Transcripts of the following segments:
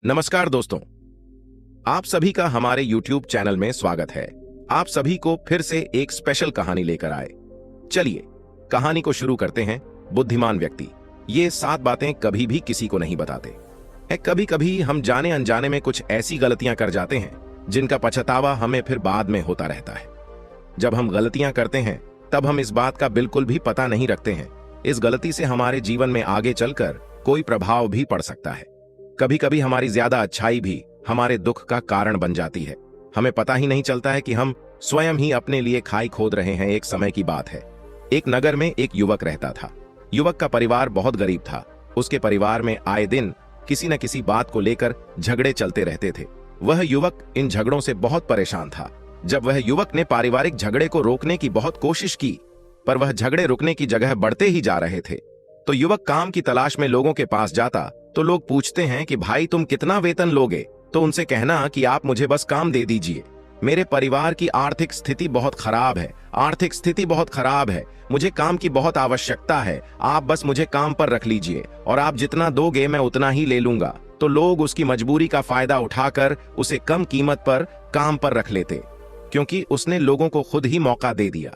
नमस्कार दोस्तों, आप सभी का हमारे YouTube चैनल में स्वागत है। आप सभी को फिर से एक स्पेशल कहानी लेकर आए। चलिए कहानी को शुरू करते हैं। बुद्धिमान व्यक्ति ये 7 बातें कभी भी किसी को नहीं बताते हैं। कभी कभी हम जाने अनजाने में कुछ ऐसी गलतियां कर जाते हैं जिनका पछतावा हमें फिर बाद में होता रहता है। जब हम गलतियां करते हैं तब हम इस बात का बिल्कुल भी पता नहीं रखते हैं। इस गलती से हमारे जीवन में आगे चलकर कोई प्रभाव भी पड़ सकता है। कभी कभी हमारी ज्यादा अच्छाई भी हमारे दुख का कारण बन जाती है। हमें पता ही नहीं चलता है कि हम स्वयं ही अपने लिए खाई खोद रहे हैं। एक समय की बात है, एक नगर में एक युवक रहता था। युवक का परिवार बहुत गरीब था। उसके परिवार में आए दिन किसी न किसी बात को लेकर झगड़े चलते रहते थे। वह युवक इन झगड़ों से बहुत परेशान था। जब वह युवक ने पारिवारिक झगड़े को रोकने की बहुत कोशिश की, पर वह झगड़े रुकने की जगह बढ़ते ही जा रहे थे। तो युवक काम की तलाश में लोगों के पास जाता तो लोग पूछते हैं कि भाई तुम कितना वेतन लोगे, तो उनसे कहना कि आप मुझे बस काम दे दीजिए। मेरे परिवार की आर्थिक स्थिति बहुत खराब है, मुझे काम की बहुत आवश्यकता है। आप बस मुझे काम पर रख लीजिए और आप जितना दोगे मैं उतना ही ले लूंगा। तो लोग उसकी मजबूरी का फायदा उठाकर उसे कम कीमत पर काम पर रख लेते, क्योंकि उसने लोगों को खुद ही मौका दे दिया।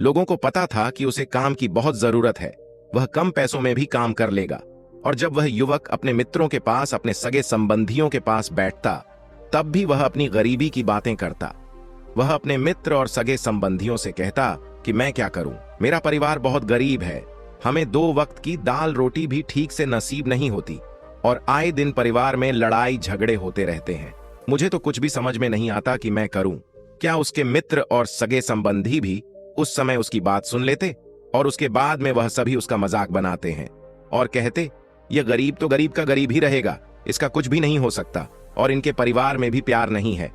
लोगों को पता था कि उसे काम की बहुत जरूरत है, वह कम पैसों में भी काम कर लेगा। और जब वह युवक अपने मित्रों के पास, अपने सगे संबंधियों के पास बैठता, तब भी वह अपनी गरीबी की बातें करता। वह अपने मित्र और सगे संबंधियों से कहता कि मैं क्या करूं, मेरा परिवार बहुत गरीब है, हमें 2 वक्त की दाल रोटी भी ठीक से नसीब नहीं होती और आए दिन परिवार में लड़ाई झगड़े होते रहते हैं। मुझे तो कुछ भी समझ में नहीं आता कि मैं करूं। क्या उसके मित्र और सगे संबंधी भी उस समय उसकी बात सुन लेते? और उसके बाद में वह सभी उसका मजाक बनाते हैं और कहते, यह गरीब तो गरीब का गरीब ही रहेगा, इसका कुछ भी नहीं हो सकता और इनके परिवार में भी प्यार नहीं है।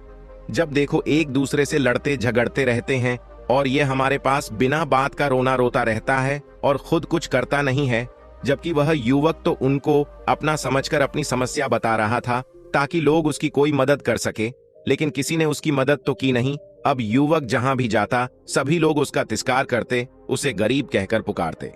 जब देखो एक दूसरे से लड़ते झगड़ते रहते हैं और ये हमारे पास बिना बात का रोना रोता रहता है और खुद कुछ करता नहीं है। जबकि वह युवक तो उनको अपना समझकर अपनी समस्या बता रहा था ताकि लोग उसकी कोई मदद कर सके, लेकिन किसी ने उसकी मदद तो की नहीं। अब युवक जहां भी जाता सभी लोग उसका तिरस्कार करते, उसे गरीब कहकर पुकारते।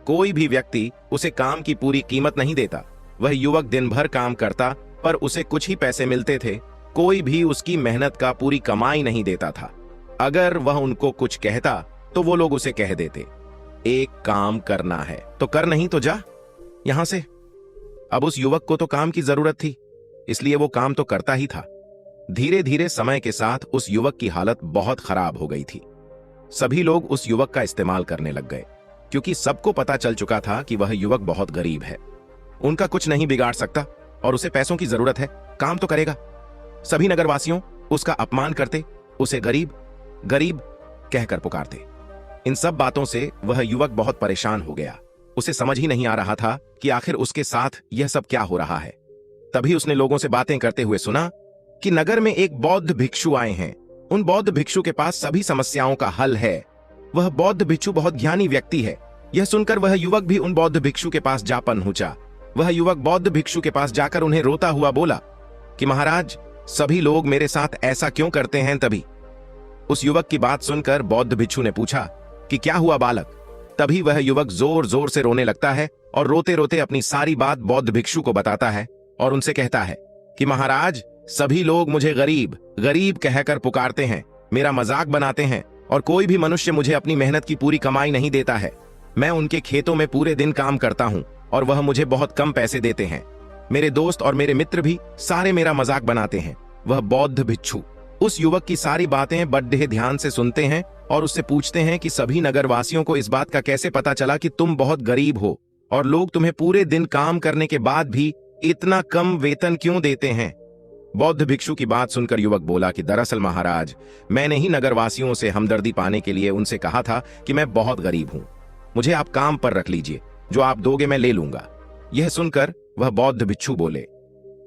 कोई भी व्यक्ति उसे काम की पूरी कीमत नहीं देता। वह युवक दिन भर काम करता पर उसे कुछ ही पैसे मिलते थे। कोई भी उसकी मेहनत का पूरी कमाई नहीं देता था। अगर वह उनको कुछ कहता तो वो लोग उसे कह देते, एक काम करना है तो कर, नहीं तो जा यहां से। अब उस युवक को तो काम की जरूरत थी, इसलिए वो काम तो करता ही था। धीरे धीरे समय के साथ उस युवक की हालत बहुत खराब हो गई थी। सभी लोग उस युवक का इस्तेमाल करने लग गए, क्योंकि सबको पता चल चुका था कि वह युवक बहुत गरीब है, उनका कुछ नहीं बिगाड़ सकता और उसे पैसों की जरूरत है, काम तो करेगा। सभी नगरवासियों उसका अपमान करते, उसे गरीब गरीब कहकर पुकारते। इन सब बातों से वह युवक बहुत परेशान हो गया। उसे समझ ही नहीं आ रहा था कि आखिर उसके साथ यह सब क्या हो रहा है। तभी उसने लोगों से बातें करते हुए सुना कि नगर में एक बौद्ध भिक्षु आए हैं। उन बौद्ध भिक्षु के पास सभी समस्याओं का हल है। वह बौद्ध भिक्षु बहुत ज्ञानी व्यक्ति है। यह सुनकर वह युवक भी उन बौद्ध भिक्षु के पास जा पहुंचा। वह युवक बौद्ध भिक्षु के पास जाकर उन्हें रोता हुआ बोला कि महाराज, सभी लोग मेरे साथ ऐसा क्यों करते हैं। तभी उस युवक की बात सुनकर बौद्ध भिक्षु ने पूछा कि क्या हुआ बालक। तभी वह युवक जोर जोर से रोने लगता है और रोते रोते अपनी सारी बात बौद्ध भिक्षु को बताता है और उनसे कहता है कि महाराज, सभी लोग मुझे गरीब गरीब कहकर पुकारते हैं, मेरा मजाक बनाते हैं और कोई भी मनुष्य मुझे अपनी मेहनत की पूरी कमाई नहीं देता है। मैं उनके खेतों में पूरे दिन काम करता हूं और वह मुझे बहुत कम पैसे देते हैं। मेरे दोस्त और मेरे मित्र भी सारे मेरा मजाक बनाते हैं। वह बौद्ध भिक्षु उस युवक की सारी बातें बड़े ध्यान से सुनते हैं और उससे पूछते हैं कि सभी नगरवासियों को इस बात का कैसे पता चला कि तुम बहुत गरीब हो और लोग तुम्हें पूरे दिन काम करने के बाद भी इतना कम वेतन क्यों देते हैं। बौद्ध भिक्षु की बात सुनकर युवक बोला कि दरअसल महाराज, मैंने ही नगरवासियों से हमदर्दी पाने के लिए उनसे कहा था कि मैं बहुत गरीब हूं, मुझे आप काम पर रख लीजिए, जो आप दोगे मैं ले लूंगा। यह सुनकर वह बौद्ध भिक्षु बोले,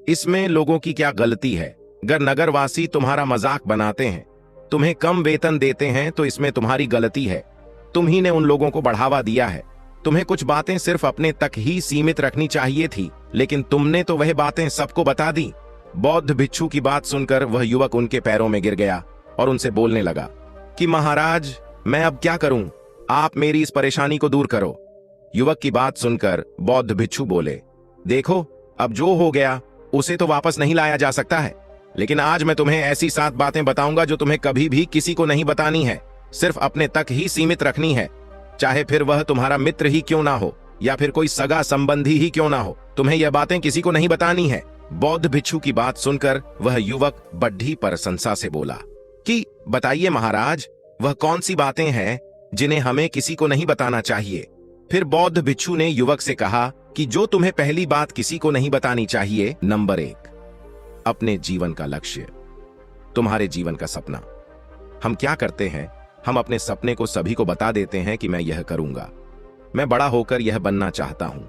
इसमें लोगों की क्या गलती है। अगर नगरवासी तुम्हारा मजाक बनाते हैं, तुम्हें कम वेतन देते हैं, तो इसमें तुम्हारी गलती है। तुम ही ने उन लोगों को बढ़ावा दिया है। तुम्हें कुछ बातें सिर्फ अपने तक ही सीमित रखनी चाहिए थी, लेकिन तुमने तो वह बातें सबको बता दी। बौद्ध भिक्षु की बात सुनकर वह युवक उनके पैरों में गिर गया और उनसे बोलने लगा कि महाराज, मैं अब क्या करूं, आप मेरी इस परेशानी को दूर करो। युवक की बात सुनकर बौद्ध भिक्षु बोले, देखो अब जो हो गया उसे तो वापस नहीं लाया जा सकता है। लेकिन आज मैं तुम्हें ऐसी 7 बातें बताऊंगा जो तुम्हें कभी भी किसी को नहीं बतानी है, सिर्फ अपने तक ही सीमित रखनी है, चाहे फिर वह तुम्हारा मित्र ही क्यों ना हो या फिर कोई सगा संबंधी ही क्यों ना हो। तुम्हें यह बातें किसी को नहीं बतानी है। बौद्ध भिक्षु की बात सुनकर वह युवक बड्ढी प्रशंसा से बोला कि बताइए महाराज, वह कौन सी बातें हैं जिन्हें हमें किसी को नहीं बताना चाहिए। फिर बौद्ध भिक्षु ने युवक से कहा कि जो तुम्हें पहली बात किसी को नहीं बतानी चाहिए, नंबर 1, अपने जीवन का लक्ष्य, तुम्हारे जीवन का सपना। हम क्या करते हैं, हम अपने सपने को सभी को बता देते हैं कि मैं यह करूंगा, मैं बड़ा होकर यह बनना चाहता हूं।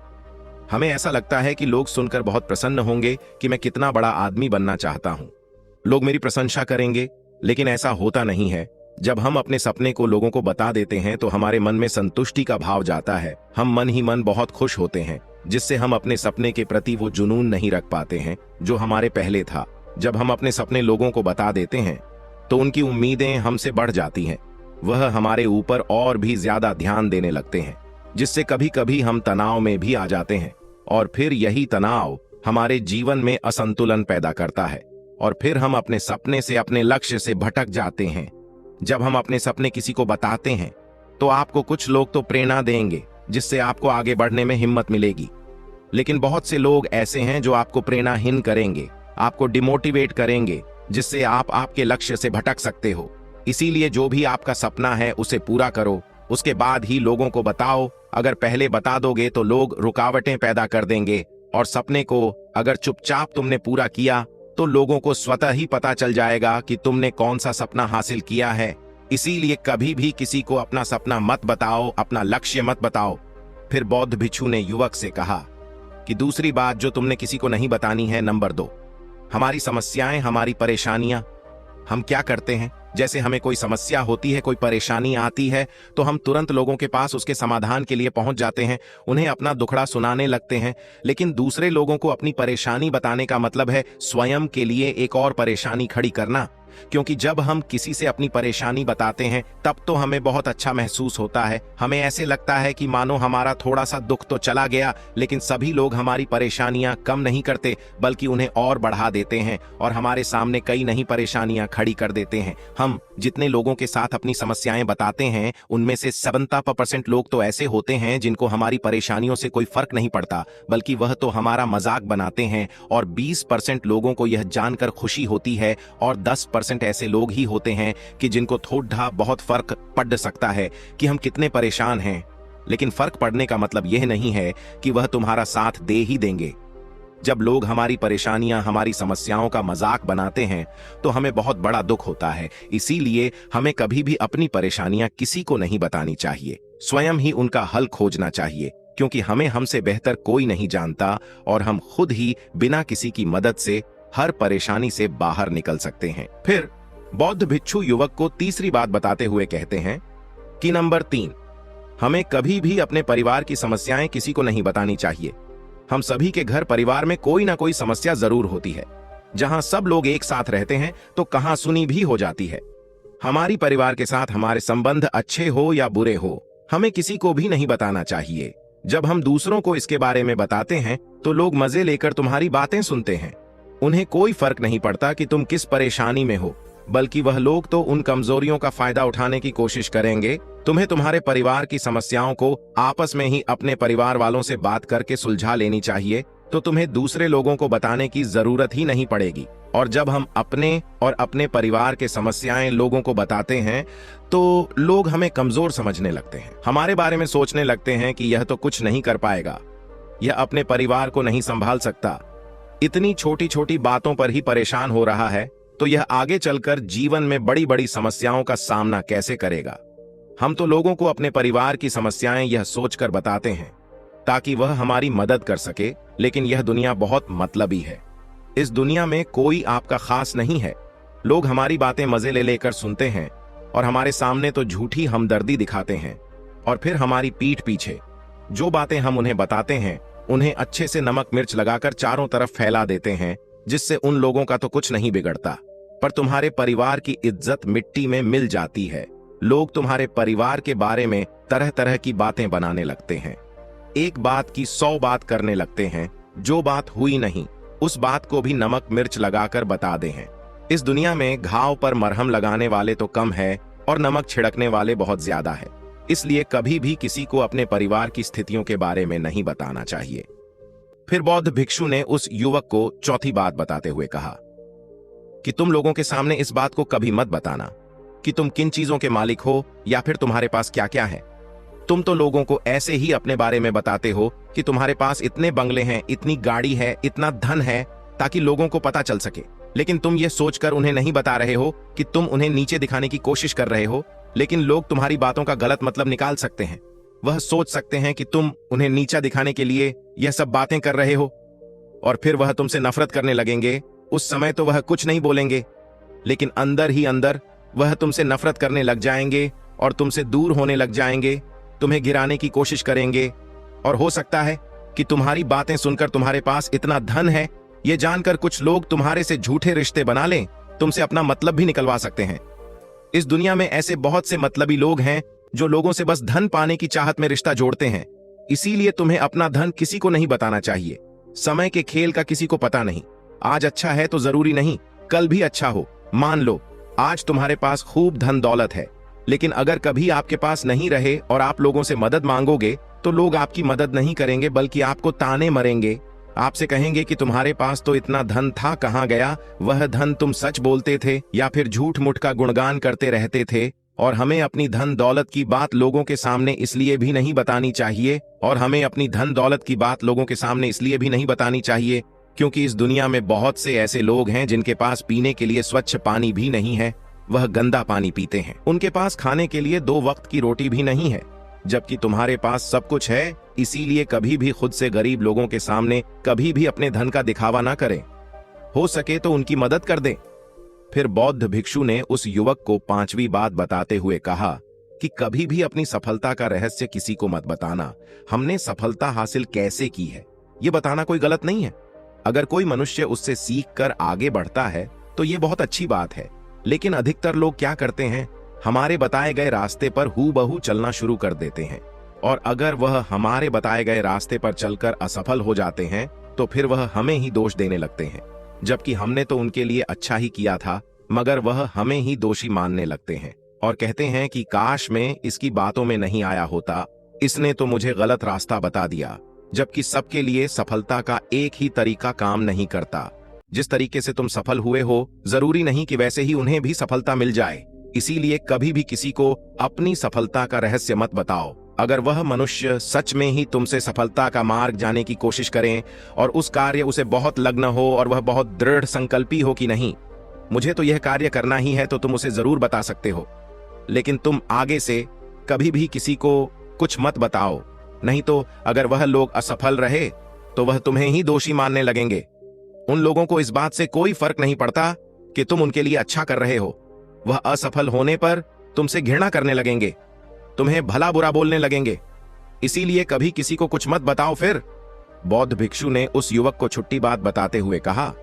हमें ऐसा लगता है कि लोग सुनकर बहुत प्रसन्न होंगे कि मैं कितना बड़ा आदमी बनना चाहता हूं, लोग मेरी प्रशंसा करेंगे। लेकिन ऐसा होता नहीं है। जब हम अपने सपने को लोगों को बता देते हैं तो हमारे मन में संतुष्टि का भाव जाता है। हम मन ही मन बहुत खुश होते हैं, जिससे हम अपने सपने के प्रति वो जुनून नहीं रख पाते हैं जो हमारे पहले था। जब हम अपने सपने लोगों को बता देते हैं तो उनकी उम्मीदें हमसे बढ़ जाती हैं। वह हमारे ऊपर और भी ज्यादा ध्यान देने लगते हैं, जिससे कभी कभी हम तनाव में भी आ जाते हैं। और फिर यही तनाव हमारे जीवन में असंतुलन पैदा करता है और फिर हम अपने सपने से, अपने लक्ष्य से भटक जाते हैं। जब हम अपने सपने किसी को बताते हैं तो आपको कुछ लोग तो प्रेरणा देंगे, जिससे आपको आगे बढ़ने में हिम्मत मिलेगी। लेकिन बहुत से लोग ऐसे हैं जो आपको प्रेरणाहीन करेंगे, आपको डिमोटिवेट करेंगे, जिससे आप आपके लक्ष्य से भटक सकते हो। इसीलिए जो भी आपका सपना है उसे पूरा करो, उसके बाद ही लोगों को बताओ। अगर पहले बता दोगे तो लोग रुकावटें पैदा कर देंगे, और सपने को अगर चुपचाप तुमने पूरा किया तो लोगों को स्वतः ही पता चल जाएगा कि तुमने कौन सा सपना हासिल किया है। इसीलिए कभी भी किसी को अपना सपना मत बताओ, अपना लक्ष्य मत बताओ। फिर बौद्ध भिक्षु ने युवक से कहा कि दूसरी बात जो तुमने किसी को नहीं बतानी है, नंबर 2, हमारी समस्याएं, हमारी परेशानियां। हम क्या करते हैं, जैसे हमें कोई समस्या होती है, कोई परेशानी आती है, तो हम तुरंत लोगों के पास उसके समाधान के लिए पहुंच जाते हैं, उन्हें अपना दुखड़ा सुनाने लगते हैं। लेकिन दूसरे लोगों को अपनी परेशानी बताने का मतलब है स्वयं के लिए एक और परेशानी खड़ी करना। क्योंकि जब हम किसी से अपनी परेशानी बताते हैं तब तो हमें बहुत अच्छा महसूस होता है। हमें ऐसे लगता है कि मानो हमारा थोड़ा सा दुख तो चला गया। लेकिन सभी लोग हमारी परेशानियां कम नहीं करते, बल्कि उन्हें और बढ़ा देते हैं और हमारे सामने कई नई परेशानियां खड़ी कर देते हैं। हम जितने लोगों के साथ अपनी समस्याएं बताते हैं, उनमें से 70% लोग तो ऐसे होते हैं जिनको हमारी परेशानियों से कोई फर्क नहीं पड़ता, बल्कि वह तो हमारा मजाक बनाते हैं। और 20% लोगों को यह जानकर खुशी होती है, और 10% ऐसे लोग ही होते हैं कि जिनको थोड़ा बहुत फर्क पड़ सकता है कि हम कितने परेशान हैं। लेकिन फर्क पड़ने का मतलब यह नहीं है कि वह तुम्हारा साथ दे ही देंगे। जब लोग हमारी परेशानियां, हमारी समस्याओं का मजाक बनाते हैं तो हमें बहुत बड़ा दुख होता है। इसीलिए हमें कभी भी अपनी परेशानियां किसी को नहीं बतानी चाहिए, स्वयं ही उनका हल खोजना चाहिए। क्योंकि हमें हमसे बेहतर कोई नहीं जानता और हम खुद ही बिना किसी की मदद से हर परेशानी से बाहर निकल सकते हैं। फिर बौद्ध भिक्षु युवक को तीसरी बात बताते हुए कहते हैं कि नंबर 3, हमें कभी भी अपने परिवार की समस्याएं किसी को नहीं बतानी चाहिए। हम सभी के घर परिवार में कोई ना कोई समस्या जरूर होती है। जहां सब लोग एक साथ रहते हैं तो कहासुनी भी हो जाती है। हमारी परिवार के साथ हमारे संबंध अच्छे हो या बुरे हो, हमें किसी को भी नहीं बताना चाहिए। जब हम दूसरों को इसके बारे में बताते हैं तो लोग मजे लेकर तुम्हारी बातें सुनते हैं। उन्हें कोई फर्क नहीं पड़ता कि तुम किस परेशानी में हो, बल्कि वह लोग तो उन कमजोरियों का फायदा उठाने की कोशिश करेंगे। तुम्हें तुम्हारे परिवार की समस्याओं को आपस में ही अपने परिवार वालों से बात करके सुलझा लेनी चाहिए, तो तुम्हें दूसरे लोगों को बताने की जरूरत ही नहीं पड़ेगी। और जब हम अपने और अपने परिवार के समस्याएं लोगों को बताते हैं तो लोग हमें कमजोर समझने लगते हैं, हमारे बारे में सोचने लगते हैं कि यह तो कुछ नहीं कर पाएगा, यह अपने परिवार को नहीं संभाल सकता, इतनी छोटी छोटी बातों पर ही परेशान हो रहा है, तो यह आगे चलकर जीवन में बड़ी बड़ी समस्याओं का सामना कैसे करेगा। हम तो लोगों को अपने परिवार की समस्याएं यह सोचकर बताते हैं ताकि वह हमारी मदद कर सके। लेकिन यह दुनिया बहुत मतलबी है। इस दुनिया में कोई आपका खास नहीं है। लोग हमारी बातें मजे ले लेकर सुनते हैं और हमारे सामने तो झूठी हमदर्दी दिखाते हैं, और फिर हमारी पीठ पीछे जो बातें हम उन्हें बताते हैं उन्हें अच्छे से नमक मिर्च लगाकर चारों तरफ फैला देते हैं, जिससे उन लोगों का तो कुछ नहीं बिगड़ता, पर तुम्हारे परिवार की इज्जत मिट्टी में मिल जाती है। लोग तुम्हारे परिवार के बारे में तरह तरह की बातें बनाने लगते हैं, एक बात की 100 बात करने लगते हैं, जो बात हुई नहीं उस बात को भी नमक मिर्च लगाकर बता दे हैं। इस दुनिया में घाव पर मरहम लगाने वाले तो कम है और नमक छिड़कने वाले बहुत ज्यादा है। इसलिए कभी भी किसी को अपने परिवार की स्थितियों के बारे में नहीं बताना चाहिए। फिर बौद्ध भिक्षु ने उस युवक को चौथी बात बताते हुए कहा कि तुम लोगों के सामने इस बात को कभी मत बताना कि तुम किन चीजों के मालिक हो या फिर तुम्हारे पास क्या क्या है। तुम तो लोगों को ऐसे ही अपने बारे में बताते हो कि तुम्हारे पास इतने बंगले हैं, इतनी गाड़ी है, इतना धन है, ताकि लोगों को पता चल सके। लेकिन तुम ये सोचकर उन्हें नहीं बता रहे हो कि तुम उन्हें नीचे दिखाने की कोशिश कर रहे हो। लेकिन लोग तुम्हारी बातों का गलत मतलब निकाल सकते हैं। वह सोच सकते हैं कि तुम उन्हें नीचा दिखाने के लिए यह सब बातें कर रहे हो और फिर वह तुमसे नफरत करने लगेंगे। उस समय तो वह कुछ नहीं बोलेंगे, लेकिन अंदर ही अंदर वह तुमसे नफरत करने लग जाएंगे और तुमसे दूर होने लग जाएंगे, तुम्हें गिराने की कोशिश करेंगे। और हो सकता है कि तुम्हारी बातें सुनकर तुम्हारे पास इतना धन है ये जानकर कुछ लोग तुम्हारे से झूठे रिश्ते बना लें, तुमसे अपना मतलब भी निकलवा सकते हैं। इस दुनिया में ऐसे बहुत से मतलबी लोग हैं जो लोगों से बस धन पाने की चाहत में रिश्ता जोड़ते हैं। इसीलिए तुम्हें अपना धन किसी को नहीं बताना चाहिए। समय के खेल का किसी को पता नहीं। आज अच्छा है तो जरूरी नहीं कल भी अच्छा हो। मान लो आज तुम्हारे पास खूब धन दौलत है, लेकिन अगर कभी आपके पास नहीं रहे और आप लोगों से मदद मांगोगे तो लोग आपकी मदद नहीं करेंगे, बल्कि आपको ताने मरेंगे। आपसे कहेंगे कि तुम्हारे पास तो इतना धन था, कहां गया वह धन? तुम सच बोलते थे या फिर झूठ मूठ का गुणगान करते रहते थे? और हमें अपनी धन दौलत की बात लोगों के सामने इसलिए भी नहीं बतानी चाहिए क्योंकि इस दुनिया में बहुत से ऐसे लोग हैं जिनके पास पीने के लिए स्वच्छ पानी भी नहीं है, वह गंदा पानी पीते हैं। उनके पास खाने के लिए 2 वक्त की रोटी भी नहीं है, जबकि तुम्हारे पास सब कुछ है। इसीलिए कभी भी खुद से गरीब लोगों के सामने कभी भी अपने धन का दिखावा ना करें। हो सके तो उनकी मदद कर दें। फिर बौद्ध भिक्षु ने उस युवक को 5वीं बात बताते हुए कहा कि कभी भी अपनी सफलता का रहस्य किसी को मत बताना। हमने सफलता हासिल कैसे की है ये बताना कोई गलत नहीं है। अगर कोई मनुष्य उससे सीख कर आगे बढ़ता है तो ये बहुत अच्छी बात है। लेकिन अधिकतर लोग क्या करते हैं, हमारे बताए गए रास्ते पर हूबहू चलना शुरू कर देते हैं, और अगर वह हमारे बताए गए रास्ते पर चलकर असफल हो जाते हैं तो फिर वह हमें ही दोष देने लगते हैं, जबकि हमने तो उनके लिए अच्छा ही किया था, मगर वह हमें ही दोषी मानने लगते हैं और कहते हैं कि काश मैं इसकी बातों में नहीं आया होता, इसने तो मुझे गलत रास्ता बता दिया। जबकि सबके लिए सफलता का एक ही तरीका काम नहीं करता। जिस तरीके से तुम सफल हुए हो जरूरी नहीं कि वैसे ही उन्हें भी सफलता मिल जाए। इसीलिए कभी भी किसी को अपनी सफलता का रहस्य मत बताओ। अगर वह मनुष्य सच में ही तुमसे सफलता का मार्ग जाने की कोशिश करें और उस कार्य उसे बहुत लग्न हो और वह बहुत दृढ़ संकल्पी हो कि नहीं मुझे तो यह कार्य करना ही है, तो तुम उसे जरूर बता सकते हो। लेकिन तुम आगे से कभी भी किसी को कुछ मत बताओ, नहीं तो अगर वह लोग असफल रहे तो वह तुम्हें ही दोषी मानने लगेंगे। उन लोगों को इस बात से कोई फर्क नहीं पड़ता कि तुम उनके लिए अच्छा कर रहे हो। वह असफल होने पर तुमसे घृणा करने लगेंगे, तुम्हें भला बुरा बोलने लगेंगे। इसीलिए कभी किसी को कुछ मत बताओ। फिर बौद्ध भिक्षु ने उस युवक को छुट्टी बात बताते हुए कहा,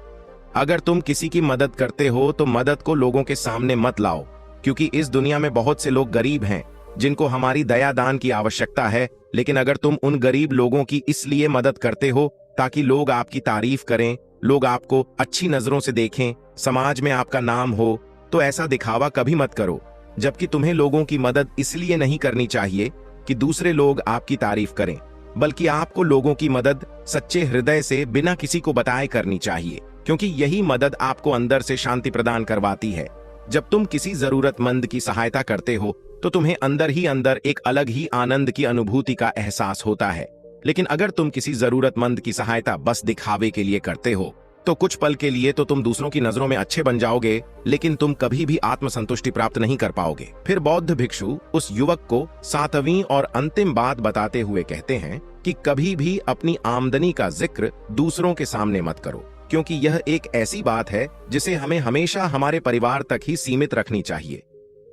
अगर तुम किसी की मदद करते हो तो मदद को लोगों के सामने मत लाओ, क्योंकि इस दुनिया में बहुत से लोग गरीब हैं जिनको हमारी दया दान की आवश्यकता है। लेकिन अगर तुम उन गरीब लोगों की इसलिए मदद करते हो ताकि लोग आपकी तारीफ करें, लोग आपको अच्छी नजरों से देखें, समाज में आपका नाम हो, तो ऐसा दिखावा कभी मत करो। जबकि तुम्हें लोगों की मदद इसलिए नहीं करनी चाहिए कि दूसरे लोग आपकी तारीफ करें, बल्कि आपको लोगों की मदद सच्चे हृदय से बिना किसी को बताए करनी चाहिए, क्योंकि यही मदद आपको अंदर से शांति प्रदान करवाती है। जब तुम किसी जरूरतमंद की सहायता करते हो तो तुम्हें अंदर ही अंदर एक अलग ही आनंद की अनुभूति का एहसास होता है। लेकिन अगर तुम किसी जरूरतमंद की सहायता बस दिखावे के लिए करते हो तो कुछ पल के लिए तो तुम दूसरों की नजरों में अच्छे बन जाओगे, लेकिन तुम कभी भी आत्मसंतुष्टि प्राप्त नहीं कर पाओगे। फिर बौद्ध भिक्षु उस युवक को 7वीं और अंतिम बात बताते हुए कहते हैं कि कभी भी अपनी आमदनी का जिक्र दूसरों के सामने मत करो, क्योंकि यह एक ऐसी बात है जिसे हमें हमेशा हमारे परिवार तक ही सीमित रखनी चाहिए।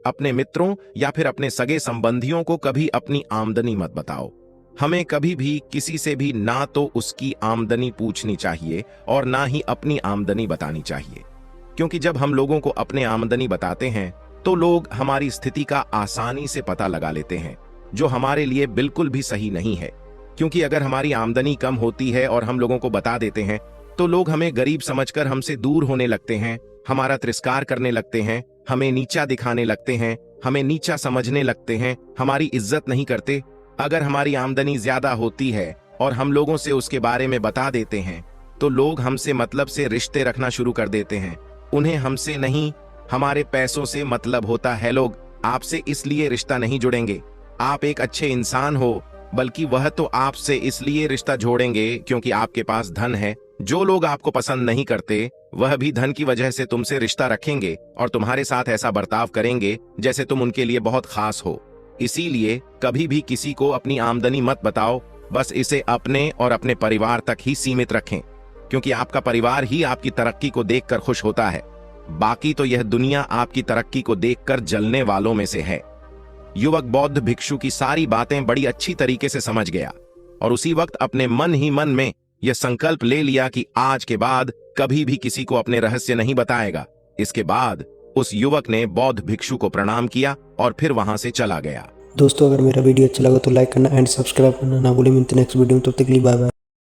अपने मित्रों या फिर अपने सगे संबंधियों को कभी अपनी आमदनी मत बताओ। हमें कभी भी किसी से भी ना तो उसकी आमदनी पूछनी चाहिए और ना ही अपनी आमदनी बतानी चाहिए, क्योंकि जब हम लोगों को अपने आमदनी बताते हैं तो लोग हमारी स्थिति का आसानी से पता लगा लेते हैं, जो हमारे लिए बिल्कुल भी सही नहीं है। क्योंकि अगर हमारी आमदनी कम होती है और हम लोगों को बता देते हैं तो लोग हमें गरीब समझकर हमसे दूर होने लगते हैं, हमारा तिरस्कार करने लगते हैं, हमें नीचा दिखाने लगते हैं, हमें नीचा समझने लगते हैं, हमारी इज्जत नहीं करते। अगर हमारी आमदनी ज्यादा होती है और हम लोगों से उसके बारे में बता देते हैं तो लोग हमसे मतलब से रिश्ते रखना शुरू कर देते हैं। उन्हें हमसे नहीं, हमारे पैसों से मतलब होता है। लोग आपसे इसलिए रिश्ता नहीं जुड़ेंगे आप एक अच्छे इंसान हो, बल्कि वह तो आपसे इसलिए रिश्ता जोड़ेंगे क्योंकि आपके पास धन है। जो लोग आपको पसंद नहीं करते वह भी धन की वजह से तुमसे रिश्ता रखेंगे और तुम्हारे साथ ऐसा बर्ताव करेंगे जैसे तुम उनके लिए बहुत खास हो। इसीलिए कभी भी किसी को अपनी आमदनी मत बताओ, बस इसे अपने और अपने परिवार तक ही सीमित रखें, क्योंकि आपका परिवार ही आपकी तरक्की को देखकर खुश होता है। बाकी तो यह दुनिया आपकी तरक्की को देखकर जलने वालों में से है। युवक बौद्ध भिक्षु की सारी बातें बड़ी अच्छी तरीके से समझ गया और उसी वक्त अपने मन ही मन में यह संकल्प ले लिया कि आज के बाद कभी भी किसी को अपने रहस्य नहीं बताएगा। इसके बाद उस युवक ने बौद्ध भिक्षु को प्रणाम किया और फिर वहां से चला गया। दोस्तों, अगर मेरा वीडियो अच्छा लगा तो लाइक करना एंड सब्सक्राइब करना ना भूलें। मिलते हैं नेक्स्ट वीडियो में, तब तक के लिए बाय बाय।